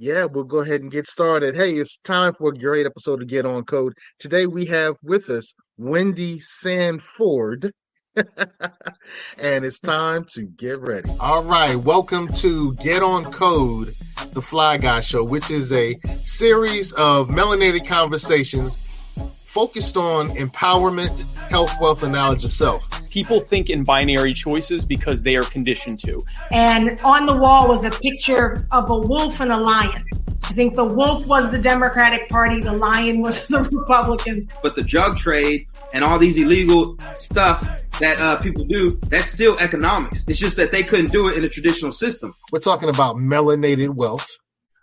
Yeah, we'll go ahead and get started. Hey, it's time for a great episode of Get On Code. Today we have with us Wendy Sanford, and it's time to get ready. All right, welcome to Get On Code, the Fly Guy Show, which is a series of melanated conversations focused on empowerment, health, wealth, and knowledge of self. People think in binary choices because they are conditioned to. And on the wall was a picture of a wolf and a lion. I think the wolf was the Democratic Party, the lion was the Republicans. But the drug trade and all these illegal stuff that people do, that's still economics. It's just that they couldn't do it in a traditional system. We're talking about melanated wealth.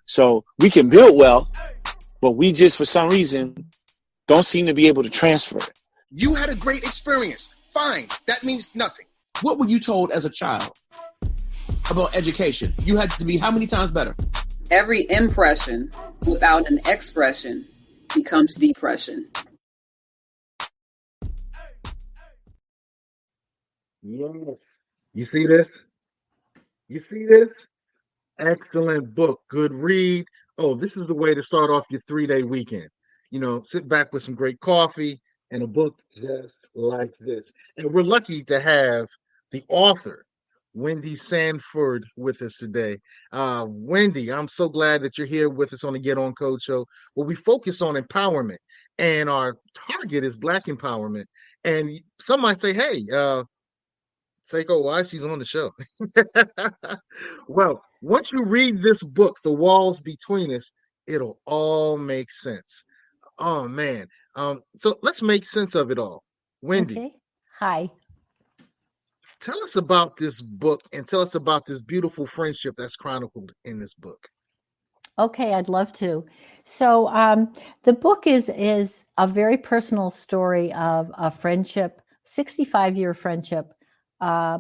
So we can build wealth, but we just, for some reason, don't seem to be able to transfer it. You had a great experience. Fine. That means nothing. What were you told as a child about education? You had to be how many times better? Every impression without an expression becomes depression. Yes. You see this? You see this? Excellent book. Good read. Oh, this is the way to start off your 3-day weekend. You know, sit back with some great coffee and a book just like this. And we're lucky to have the author, Wendy Sanford, with us today. Wendy, I'm so glad that you're here with us on the Get On Code show, where we focus on empowerment, and our target is Black empowerment. And some might say, hey, Seiko, why she's on the show? Well, once you read this book, The Walls Between Us, it'll all make sense. Oh man. So let's make sense of it all. Wendy. Okay. Hi. Tell us about this book and tell us about this beautiful friendship that's chronicled in this book. Okay, I'd love to. So the book is a very personal story of a friendship, 65-year friendship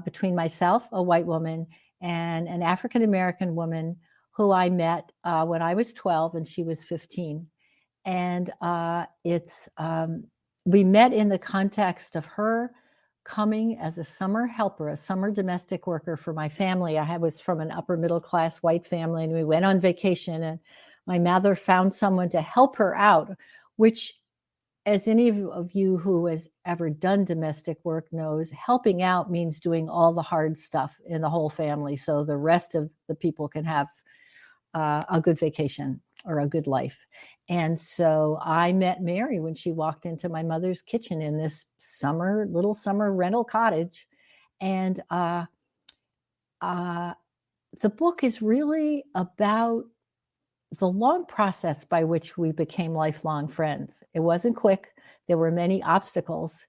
between myself, a white woman, and an African-American woman who I met when I was 12 and she was 15. And we met in the context of her coming as a summer helper, a summer domestic worker for my family. I was from an upper middle class white family, and we went on vacation, and my mother found someone to help her out, which, as any of you who has ever done domestic work knows, helping out means doing all the hard stuff in the whole family so the rest of the people can have a good vacation or a good life. And so I met Mary when she walked into my mother's kitchen in this little summer rental cottage. And the book is really about the long process by which we became lifelong friends. It wasn't quick. There were many obstacles,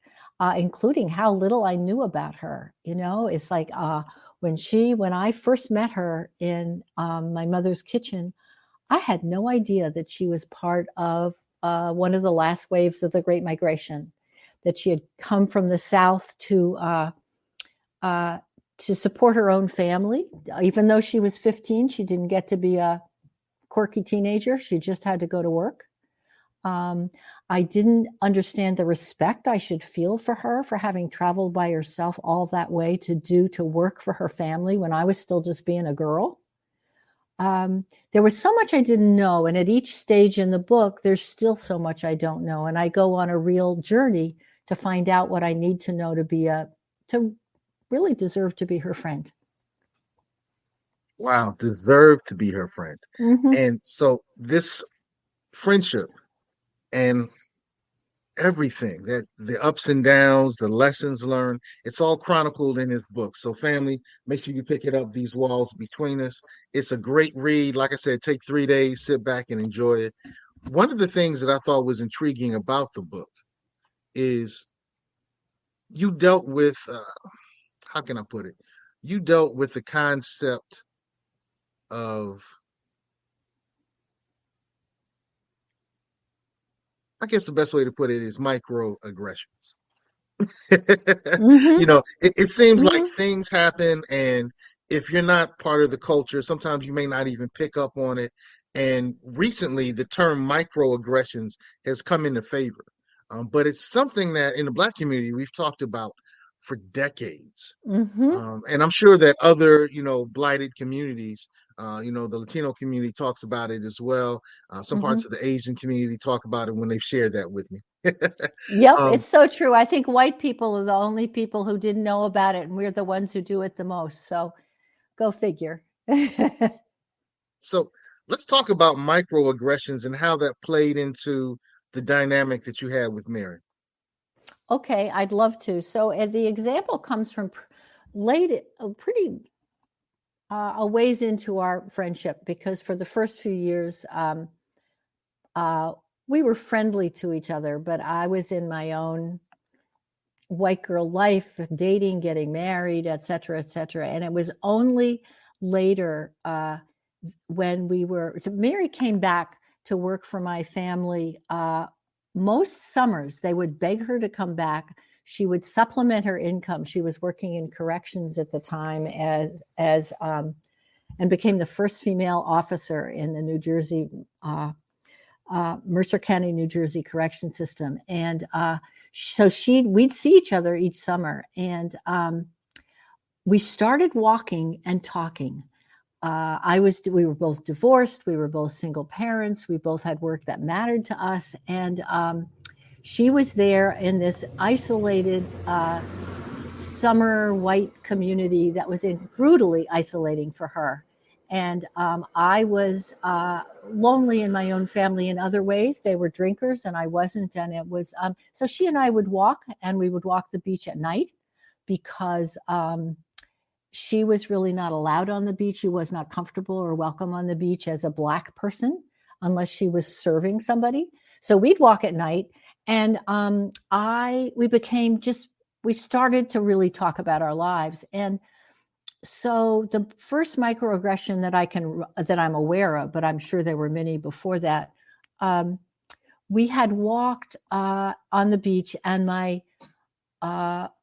including how little I knew about her. You know, it's like when I first met her in my mother's kitchen, I had no idea that she was part of one of the last waves of the Great Migration, that she had come from the South to support her own family. Even though she was 15, she didn't get to be a quirky teenager. She just had to go to work. I didn't understand the respect I should feel for her for having traveled by herself all that way to work for her family when I was still just being a girl. There was so much I didn't know. And at each stage in the book, there's still so much I don't know. And I go on a real journey to find out what I need to know to really deserve to be her friend. Wow, deserve to be her friend. Mm-hmm. And so this friendship and everything, that the ups and downs, the lessons learned, it's all chronicled in this book. So family, make sure you pick it up, These Walls Between Us. It's a great read. Like I said, take 3 days, sit back and enjoy it. One of the things that I thought was intriguing about the book is you dealt with, how can I put it? You dealt with the concept of, I guess the best way to put it is microaggressions. Mm-hmm. You know, it seems Mm-hmm. like things happen, and if you're not part of the culture, sometimes you may not even pick up on it. And recently, the term microaggressions has come into favor. But it's something that in the Black community we've talked about for decades. Mm-hmm. And I'm sure that other, blighted communities The Latino community talks about it as well. Some Mhm. parts of the Asian community talk about it when they've shared that with me. Yep, Um, it's so true. I think white people are the only people who didn't know about it, and we're the ones who do it the most. So go figure. so let's talk about microaggressions and how that played into the dynamic that you had with Mary. Okay, I'd love to. So the example comes from late, pretty a ways into our friendship, because for the first few years, we were friendly to each other, but I was in my own white girl life, dating, getting married, et cetera, et cetera. And it was only later when Mary came back to work for my family. Most summers, they would beg her to come back. She would supplement her income. She was working in corrections at the time and became the first female officer in the New Jersey, Mercer County, New Jersey correction system. And so we'd see each other each summer. And we started walking and talking. We were both divorced. We were both single parents. We both had work that mattered to us. And she was there in this isolated summer white community that was brutally isolating for her. And I was lonely in my own family in other ways. They were drinkers and I wasn't. And it was, so she and I would walk, and we would walk the beach at night because she was really not allowed on the beach. She was not comfortable or welcome on the beach as a Black person unless she was serving somebody. So we'd walk at night, and we started to really talk about our lives. And so the first microaggression that I'm aware of, but I'm sure there were many before that, we had walked on the beach, and my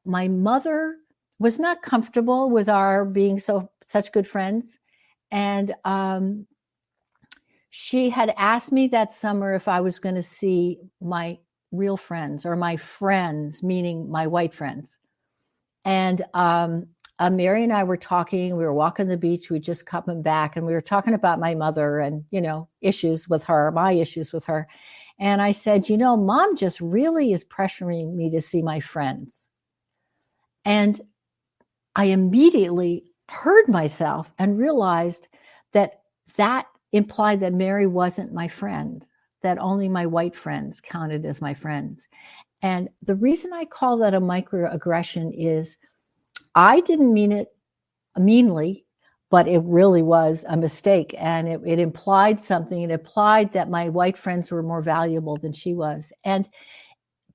mother was not comfortable with our being such good friends. And she had asked me that summer if I was going to see my real friends, or my friends, meaning my white friends. And Mary and I were talking, we were walking the beach, we just coming back, and we were talking about my mother and, issues with her, my issues with her. And I said, Mom just really is pressuring me to see my friends. And I immediately heard myself and realized that implied that Mary wasn't my friend, that only my white friends counted as my friends. And the reason I call that a microaggression is I didn't mean it meanly, but it really was a mistake. And it implied something. It implied that my white friends were more valuable than she was. And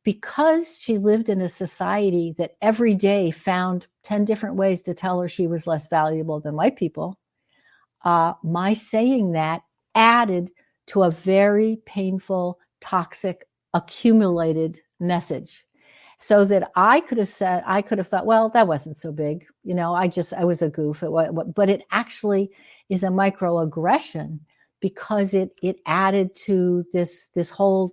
because she lived in a society that every day found 10 different ways to tell her she was less valuable than white people, my saying that added to a very painful, toxic, accumulated message. So that I could have thought, well, that wasn't so big. I was a goof. But it actually is a microaggression because it added to this whole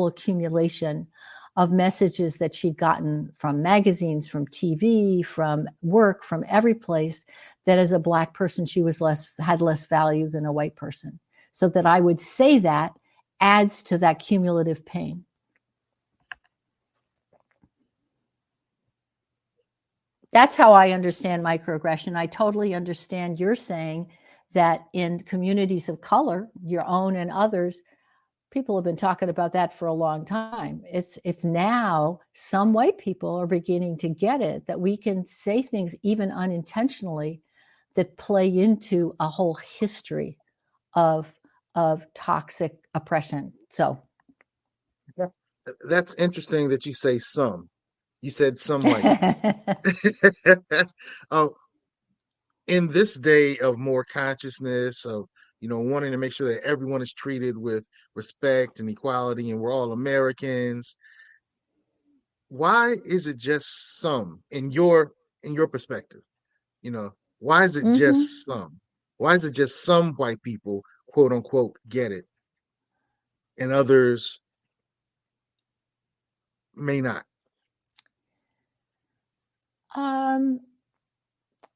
accumulation of messages that she'd gotten from magazines, from TV, from work, from every place, that as a Black person, she had less value than a white person. So that I would say that adds to that cumulative pain. That's how I understand microaggression. I totally understand you're saying that in communities of color, your own and others, people have been talking about that for a long time. It's now some white people are beginning to get it, that we can say things even unintentionally that play into a whole history of toxic oppression. So That's interesting that you say some. You said some white people. In this day of more consciousness, of wanting to make sure that everyone is treated with respect and equality, and we're all Americans, why is it just some in your perspective? Why is it just some? Why is it just some white people, quote unquote, get it, and others may not?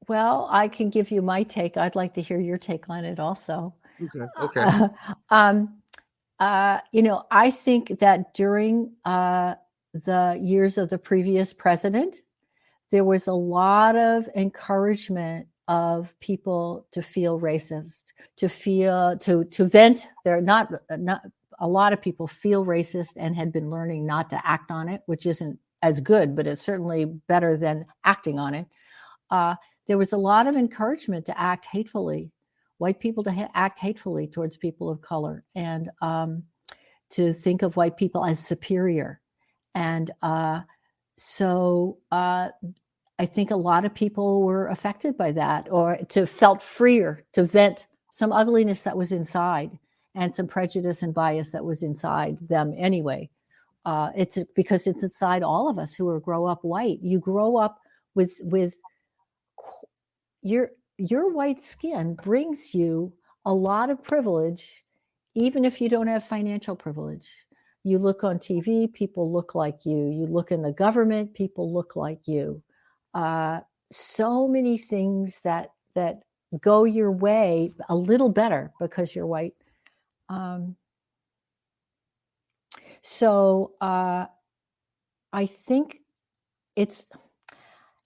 Well, I can give you my take. I'd like to hear your take on it also. Okay. I think that during the years of the previous president, there was a lot of encouragement of people to feel racist, to feel to vent. They're not a lot of people feel racist and had been learning not to act on it, which isn't as good, but it's certainly better than acting on it. There was a lot of encouragement to act hatefully, white people to act hatefully towards people of color, and to think of white people as superior. And so I think a lot of people were affected by that, or felt freer to vent some ugliness that was inside and some prejudice and bias that was inside them anyway. It's because it's inside all of us who grow up white. You grow up with your white skin brings you a lot of privilege, even if you don't have financial privilege. You look on TV, people look like you. You look in the government, people look like you. So many things that go your way a little better because you're white. So I think it's,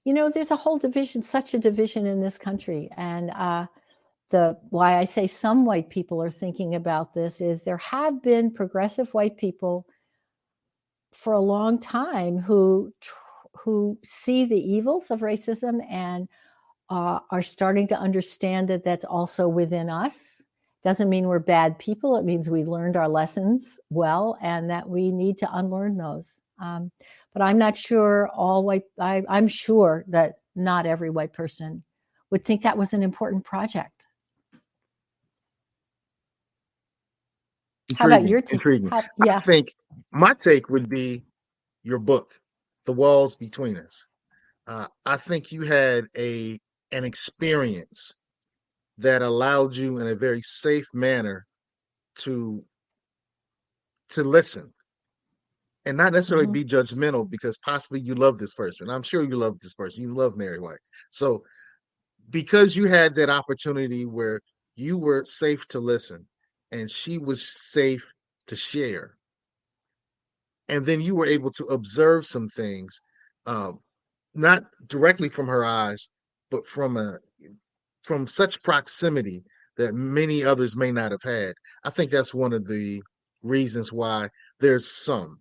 there's a whole division, such a division in this country. And why I say some white people are thinking about this is there have been progressive white people for a long time who see the evils of racism and are starting to understand that that's also within us. Doesn't mean we're bad people. It means we learned our lessons well and that we need to unlearn those. But I'm not sure I'm sure that not every white person would think that was an important project. How about your take? Intriguing. I think my take would be your book, The Walls Between Us. I think you had an experience that allowed you in a very safe manner to listen and not necessarily be judgmental, because possibly you love this person. I'm sure you love this person. You love Mary White. So because you had that opportunity where you were safe to listen and she was safe to share, and then you were able to observe some things, not directly from her eyes, but from such proximity that many others may not have had. I think that's one of the reasons why there's some.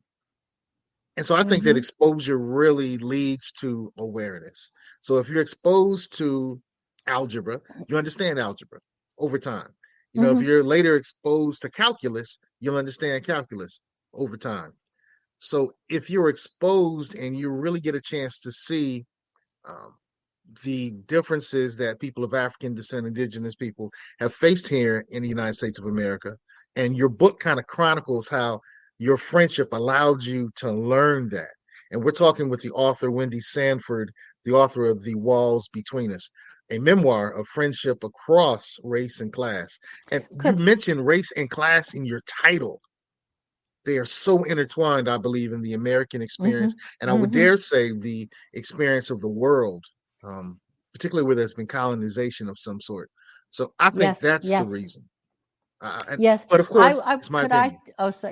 And so I think that exposure really leads to awareness. So if you're exposed to algebra, you understand algebra over time. If you're later exposed to calculus, you'll understand calculus over time. So if you're exposed and you really get a chance to see the differences that people of African descent, indigenous people, have faced here in the United States of America, and your book kind of chronicles how your friendship allowed you to learn that. And we're talking with the author, Wendy Sanford, the author of The Walls Between Us, a memoir of friendship across race and class. And you mentioned race and class in your title. They are so intertwined, I believe, in the American experience. And I would dare say the experience of the world, particularly where there's been colonization of some sort. So I think that's the reason. Yes, but of course, it's my opinion.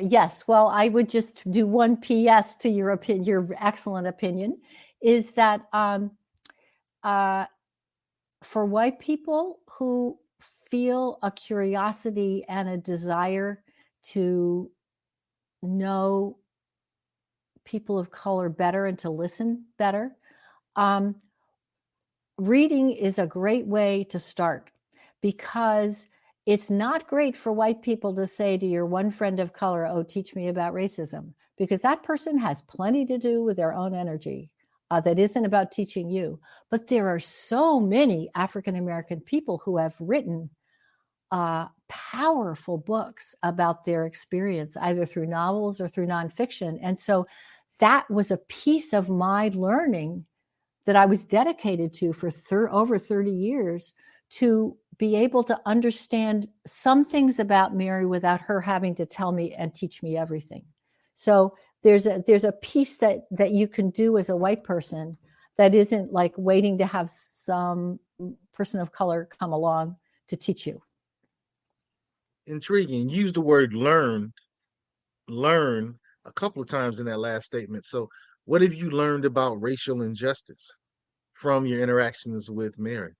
Yes, well, I would just do one PS to your opinion. Your excellent opinion is that for white people who feel a curiosity and a desire to know people of color better and to listen better, reading is a great way to start, because it's not great for white people to say to your one friend of color, oh, teach me about racism, because that person has plenty to do with their own energy that isn't about teaching you. But there are so many African-American people who have written powerful books about their experience, either through novels or through nonfiction. And so that was a piece of my learning that I was dedicated to for over 30 years, to be able to understand some things about Mary without her having to tell me and teach me everything. So there's a piece that you can do as a white person that isn't like waiting to have some person of color come along to teach you. Intriguing. Use the word learn a couple of times in that last statement. So what have you learned about racial injustice from your interactions with Mary?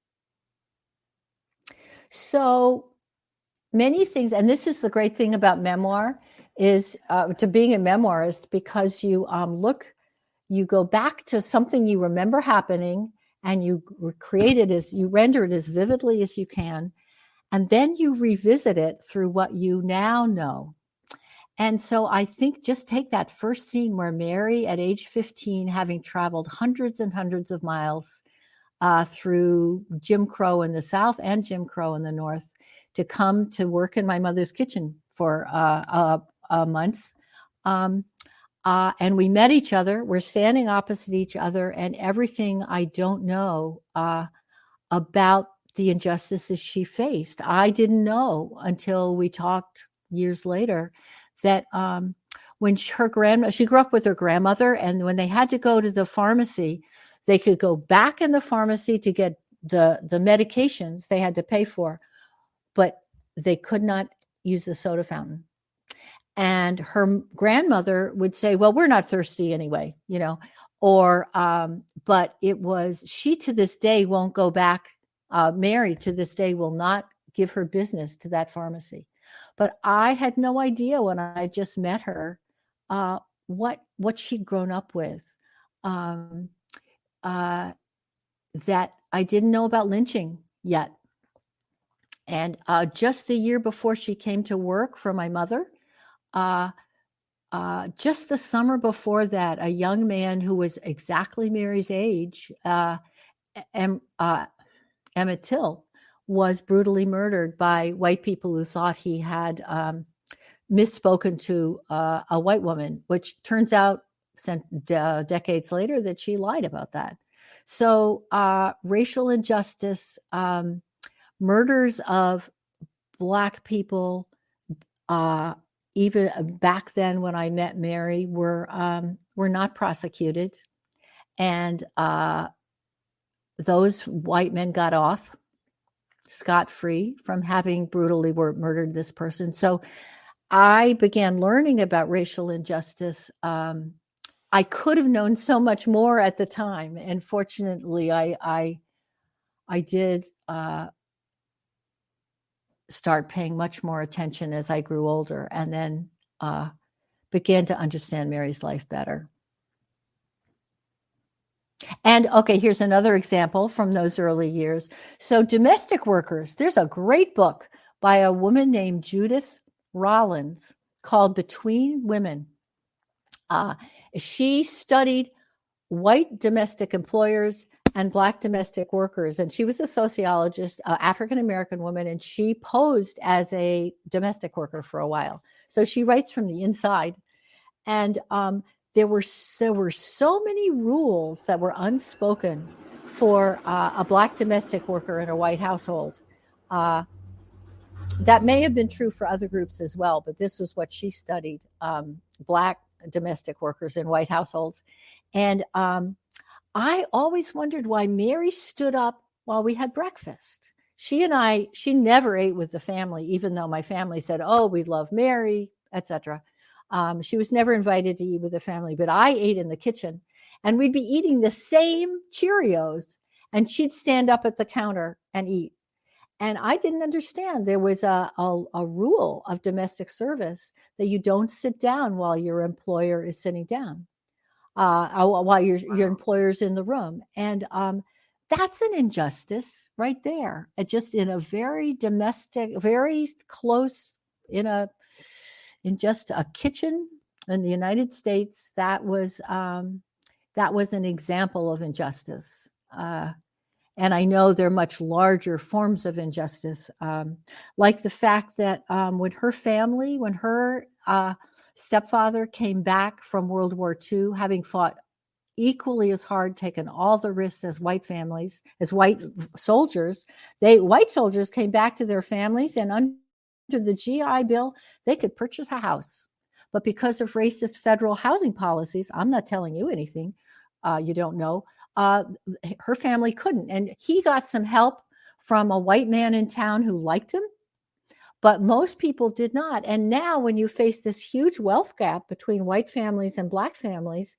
So many things, and this is the great thing about memoir, is to being a memoirist, because you go back to something you remember happening, and you render it as vividly as you can, and then you revisit it through what you now know. And so I think just take that first scene where Mary, at age 15, having traveled hundreds and hundreds of miles through Jim Crow in the South and Jim Crow in the North, to come to work in my mother's kitchen for a month. And we met each other. We're standing opposite each other, and everything I don't know about the injustices she faced, I didn't know until we talked years later, that when she grew up with her grandmother, and when they had to go to the pharmacy, they could go back in the pharmacy to get the medications they had to pay for, but they could not use the soda fountain. And her grandmother would say, well, we're not thirsty anyway, or, but she to this day won't go back. Mary to this day will not give her business to that pharmacy. But I had no idea when I just met her, what she'd grown up with, that I didn't know about lynching yet. And just the year before she came to work for my mother, just the summer before that, a young man who was exactly Mary's age, Emmett Till, was brutally murdered by white people who thought he had misspoken to a white woman, which turns out decades later that she lied about that. So racial injustice, murders of Black people, even back then when I met Mary, were not prosecuted. And those white men got off scot-free from having brutally murdered this person. So I began learning about racial injustice. I could have known so much more at the time, and fortunately, I did start paying much more attention as I grew older, and then began to understand Mary's life better. And okay, here's another example from those early years. So domestic workers, there's a great book by a woman named Judith Rollins called Between Women. She studied white domestic employers and Black domestic workers, and she was a sociologist, African-American woman, and she posed as a domestic worker for a while. So she writes from the inside. And there were so many rules that were unspoken for a Black domestic worker in a white household. That may have been true for other groups as well, but this was what she studied, Black domestic workers in white households. And I always wondered why Mary stood up while we had breakfast. She never ate with the family, even though my family said, oh, we love Mary, etc. She was never invited to eat with the family, but I ate in the kitchen, and we'd be eating the same Cheerios, and she'd stand up at the counter and eat. And I didn't understand. There was a rule of domestic service that you don't sit down while your employer is sitting down, while your employer's in the room. And that's an injustice right there. Just in a very domestic, very close, in just a kitchen in the United States, that was an example of injustice. And I know there are much larger forms of injustice, like the fact that when her stepfather came back from World War II, having fought equally as hard, taken all the risks as white soldiers, white soldiers came back to their families, and under the GI Bill, they could purchase a house. But because of racist federal housing policies, I'm not telling you anything you don't know, her family couldn't. And he got some help from a white man in town who liked him, but most people did not. And now when you face this huge wealth gap between white families and black families,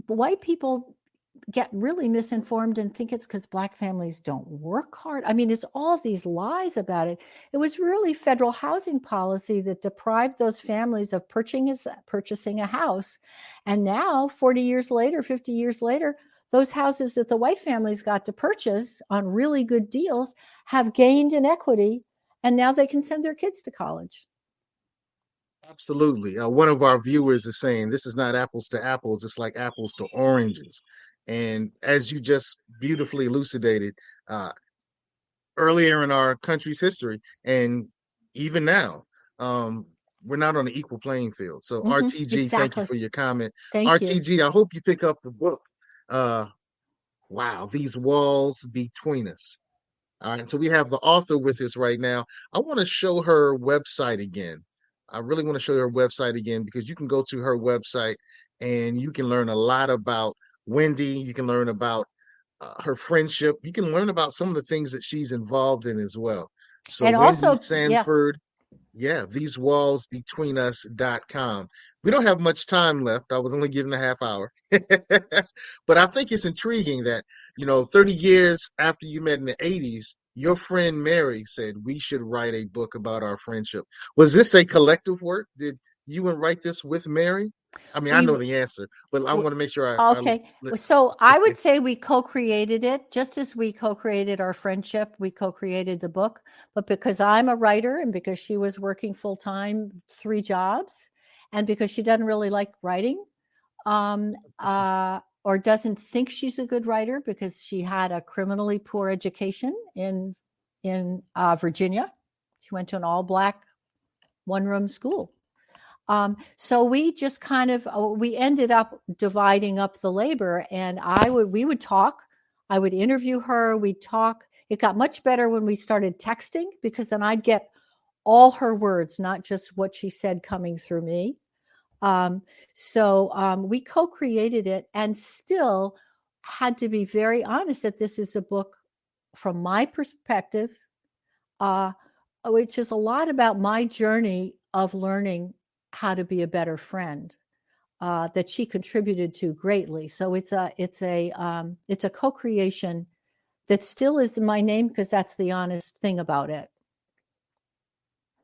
white people get really misinformed and think it's because black families don't work hard. I mean, it's all these lies about it. It was really federal housing policy that deprived those families of purchasing a house. And now, 40 years later, 50 years later, those houses that the white families got to purchase on really good deals have gained in equity, and now they can send their kids to college. Absolutely. One of our viewers is saying this is not apples to apples, it's like apples to oranges. And as you just beautifully elucidated, earlier in our country's history, and even now, we're not on an equal playing field. So RTG, thank you for your comment. Thank you. RTG, I hope you pick up the book. Wow, These Walls Between Us. All right, so we have the author with us right now. I want to show her website again. I really want to show her website again, because you can go to her website and you can learn a lot about Wendy. You can learn about her friendship. You can learn about some of the things that she's involved in as well. So And Wendy also, Sanford, thesewallsbetweenus.com. We don't have much time left. I was only given a half hour. But I think it's intriguing that, 30 years after you met in the 80s, your friend Mary said we should write a book about our friendship. Was this a collective work? Did you write this with Mary? I mean, I know the answer, but I want to make sure Okay. So I would say we co-created it, just as we co-created our friendship, we co-created the book. But because I'm a writer, and because she was working full-time, 3 jobs, and because she doesn't really like writing, or doesn't think she's a good writer because she had a criminally poor education in Virginia. She went to an all-black one-room school. So we just kind of, we ended up dividing up the labor, and we would talk. I would interview her. We'd talk. It got much better when we started texting, because then I'd get all her words, not just what she said coming through me. So we co-created it, and still had to be very honest that this is a book from my perspective, which is a lot about my journey of learning how to be a better friend, that she contributed to greatly. So it's a co-creation that still is in my name, because that's the honest thing about it.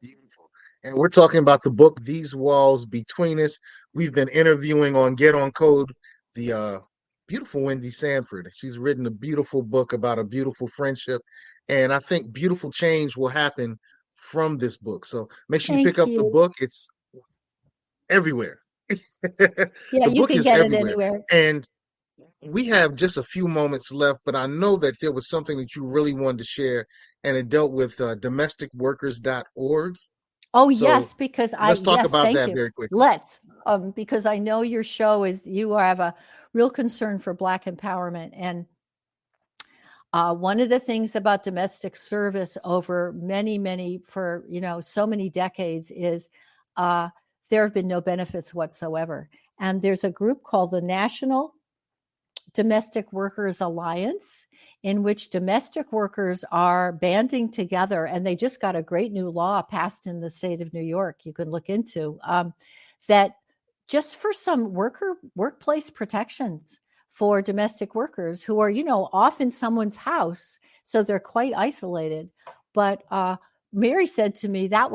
Beautiful. And we're talking about the book, These Walls Between Us. We've been interviewing on Get On Code the beautiful Wendy Sanford. She's written a beautiful book about a beautiful friendship. And I think beautiful change will happen from this book. So make sure you pick up the book. It's everywhere. Yeah, the you book can is get everywhere. it anywhere. And we have just a few moments left, but I know that there was something that you really wanted to share, and it dealt with domesticworkers.org. Oh, so yes, because let's talk about that very quickly. Let's, because I know your show you have a real concern for Black empowerment. And one of the things about domestic service over for so many decades is there have been no benefits whatsoever. And there's a group called the National Domestic Workers Alliance, in which domestic workers are banding together, and they just got a great new law passed in the state of New York you can look into, that just for some workplace protections for domestic workers who are, off in someone's house, so they're quite isolated. But Mary said to me that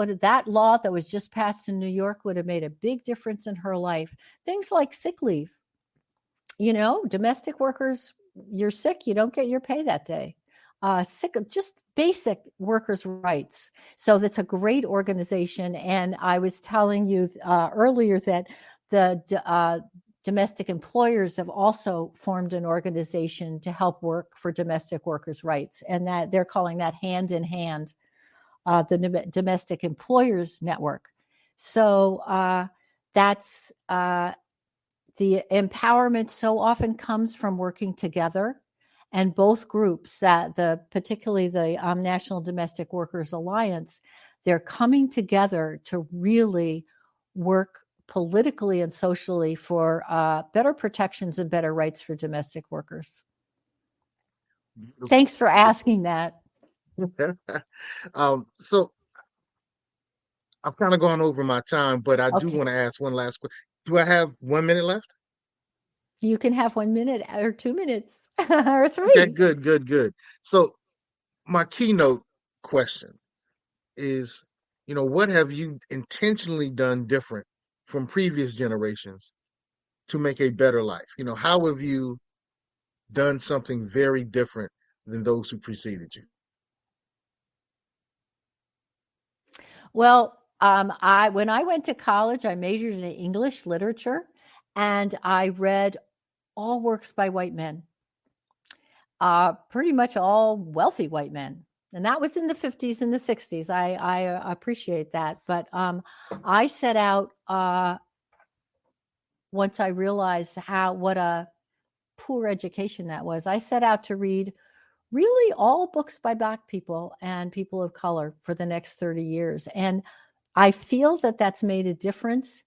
law that was just passed in New York would have made a big difference in her life. Things like sick leave. Domestic workers, you're sick, you don't get your pay that day. Just basic workers' rights. So that's a great organization. And I was telling you earlier that the domestic employers have also formed an organization to help work for domestic workers' rights. And that they're calling that Hand in Hand, the Domestic Employers Network. So that's the empowerment so often comes from working together, and both groups, particularly the National Domestic Workers Alliance, they're coming together to really work politically and socially for better protections and better rights for domestic workers. Thanks for asking that. So I've kind of gone over my time, but I do Okay. want to ask one last question. Do I have 1 minute left? You can have 1 minute or 2 minutes or 3. Okay, good. So my keynote question is, what have you intentionally done different from previous generations to make a better life? How have you done something very different than those who preceded you? Well, when I went to college, I majored in English literature, and I read all works by white men, pretty much all wealthy white men. And that was in the 50s and the 60s. I appreciate that. But I set out, once I realized what a poor education that was, I set out to read really all books by Black people and people of color for the next 30 years. And I feel that that's made a difference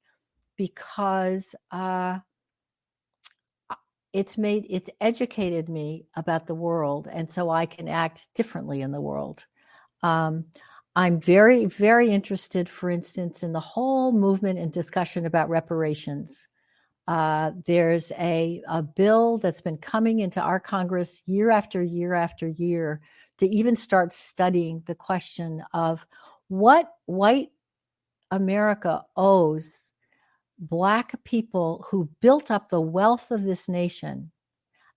because it's educated me about the world, and so I can act differently in the world. I'm very, very interested, for instance, in the whole movement and discussion about reparations. There's a bill that's been coming into our Congress year after year after year to even start studying the question of what white America owes Black people who built up the wealth of this nation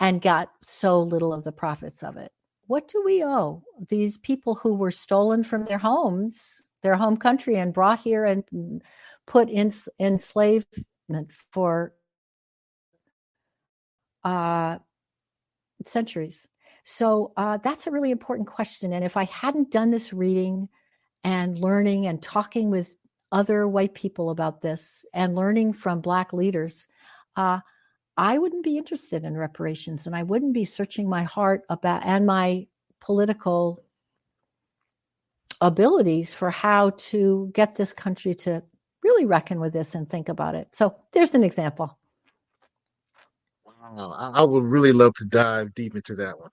and got so little of the profits of it. What do we owe these people who were stolen from their homes, their home country, and brought here and put in enslavement for centuries? So that's a really important question. And if I hadn't done this reading and learning and talking with other white people about this and learning from Black leaders, I wouldn't be interested in reparations, and I wouldn't be searching my heart about and my political abilities for how to get this country to really reckon with this and think about it. So there's an example. Wow, I would really love to dive deep into that one.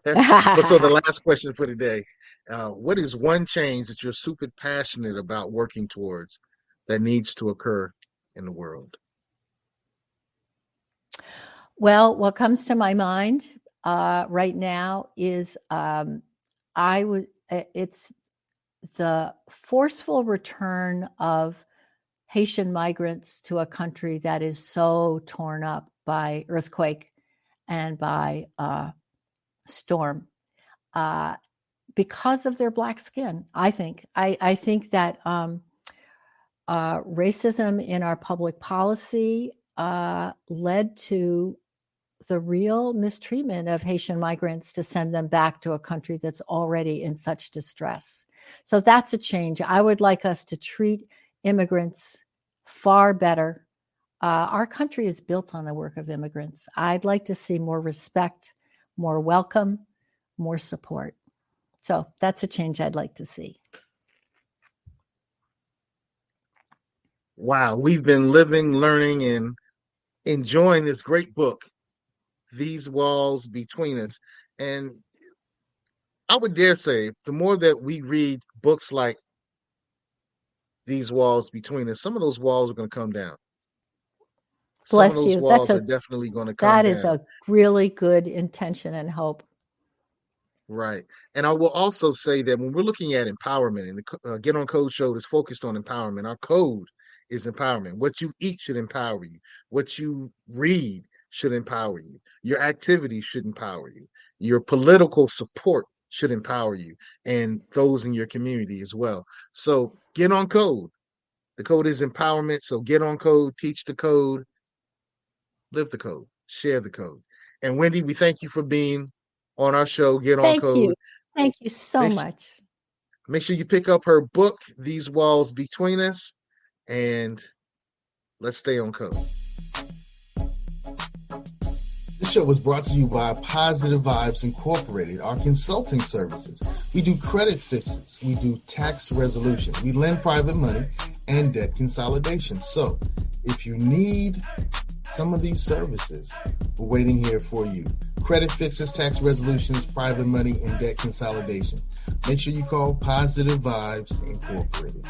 But so the last question for today, what is one change that you're super passionate about working towards that needs to occur in the world? Well, what comes to my mind right now is it's the forceful return of Haitian migrants to a country that is so torn up by earthquake and by storm because of their Black skin. I think that racism in our public policy led to the real mistreatment of Haitian migrants to send them back to a country that's already in such distress. So that's a change. I would like us to treat immigrants far better. Our country is built on the work of immigrants. I'd like to see more respect, more welcome, more support. So that's a change I'd like to see. Wow, we've been living, learning, and enjoying this great book, These Walls Between Us. And I would dare say, the more that we read books like These Walls Between Us, some of those walls are going to come down. Some of Bless those you. walls are definitely going to come that down. Is a really good intention and hope. Right. And I will also say that when we're looking at empowerment, and the Get On Code show is focused on empowerment, our code is empowerment. What you eat should empower you. What you read should empower you. Your activities should empower you. Your political support should empower you, and those in your community as well. So get on code. The code is empowerment. So get on code, teach the code, live the code, share the code. And Wendy, we thank you for being on our show, Get On Code. Thank you so much. Make sure you pick up her book, These Walls Between Us, and let's stay on code. This show was brought to you by Positive Vibes Incorporated, our consulting services. We do credit fixes. We do tax resolution. We lend private money and debt consolidation. So if you need some of these services, we're waiting here for you. Credit fixes, tax resolutions, private money, and debt consolidation. Make sure you call Positive Vibes Incorporated.